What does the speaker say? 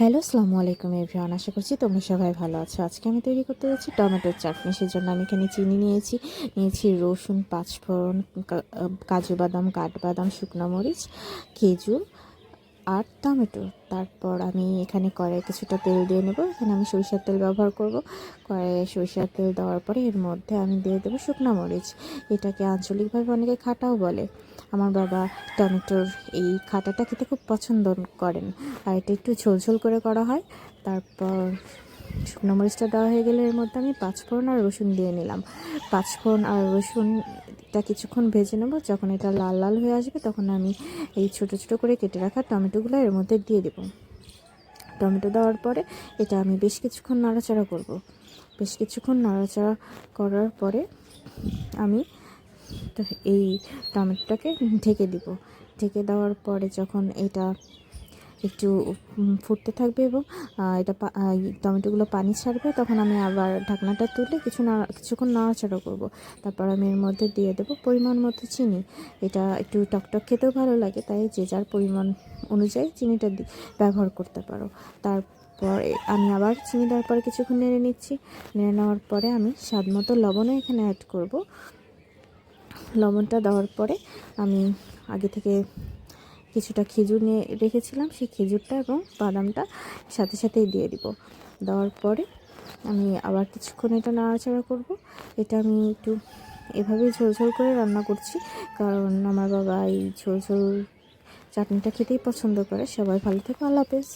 Hello, আসসালামু আলাইকুম everyone. আশা করছি তোমরা সবাই ভালো আছো। আজকে আমি তৈরি করতে যাচ্ছি টমেটোর চাটনি। সেজন্য আমি এখানে চিনি নিয়েছি রসুন, পাঁচফোড়ন, কাজু বাদাম, কাঠবাদাম, শুকনো মরিচ, খেজুর আর টমেটো। তারপর আমি এখানে কড়াইয়ে কিছুটা তেল দিয়ে নেব। এখানে আমি সরিষার তেল ব্যবহার করব। কড়াইয়ে সরিষার তেল দেওয়ার পরে এর মধ্যে আমি দিয়ে দেবো শুকনো মরিচ। এটাকে আঞ্চলিকভাবে অনেকে খাটাও বলে। আমার বাবা টমেটোর এই খাটাটা খেতে খুব পছন্দ করেন, আর এটা একটু ঝোলঝোল করে করা হয়। তারপর শুকনো মরিচটা দেওয়া হয়ে গেলে এর মধ্যে আমি পাঁচফোড়ন আর রসুন দিয়ে নিলাম। পাঁচফোড়ন আর রসুনটা কিছুক্ষণ ভেজে নেব। যখন এটা লাল লাল হয়ে আসবে তখন আমি এই ছোটো ছোটো করে কেটে রাখা টমেটোগুলো এর মধ্যে দিয়ে দেব। টমেটো দেওয়ার পরে এটা আমি বেশ কিছুক্ষণ নাড়াচাড়া করব। বেশ কিছুক্ষণ নাড়াচাড়া করার পরে আমি এই টমেটোটাকে ঢেকে দিব। ঢেকে দেওয়ার পরে যখন এটা একটু ফুটতে থাকবে এবং এটা টমেটোগুলো পানি ছাড়বে, তখন আমি আবার ঢাকনাটা তুলে কিছুক্ষণ নাড়াচাড়া করব। তারপর আমি এর মধ্যে দিয়ে দেবো পরিমাণ মতো চিনি। এটা একটু টকটক খেতেও ভালো লাগে, তাই যে যার পরিমাণ অনুযায়ী চিনিটা ব্যবহার করতে পারো। তারপর আমি আবার চিনি দেওয়ার পরে কিছুক্ষণ নেড়ে নিচ্ছি। নেড়ে নেওয়ার পরে আমি স্বাদ মতো লবণও এখানে অ্যাড করব। লবণটা দেওয়ার পরে আমি আগে থেকে কিছুটা খেজুর নিয়ে রেখেছিলাম, সেই খেজুরটা এবং বাদামটা সাথে সাথেই দিয়ে দিব। দেওয়ার পরে আমি আবার কিছুক্ষণ এটা নাড়াচাড়া করব। এটা আমি একটু এভাবেই ঝোলঝোল করে রান্না করছি, কারণ আমার বাবা এই ঝোলঝোল চাটনিটা খেতেই পছন্দ করে। সবাই ভালো থেকো, আল্লাহ হাফেজ।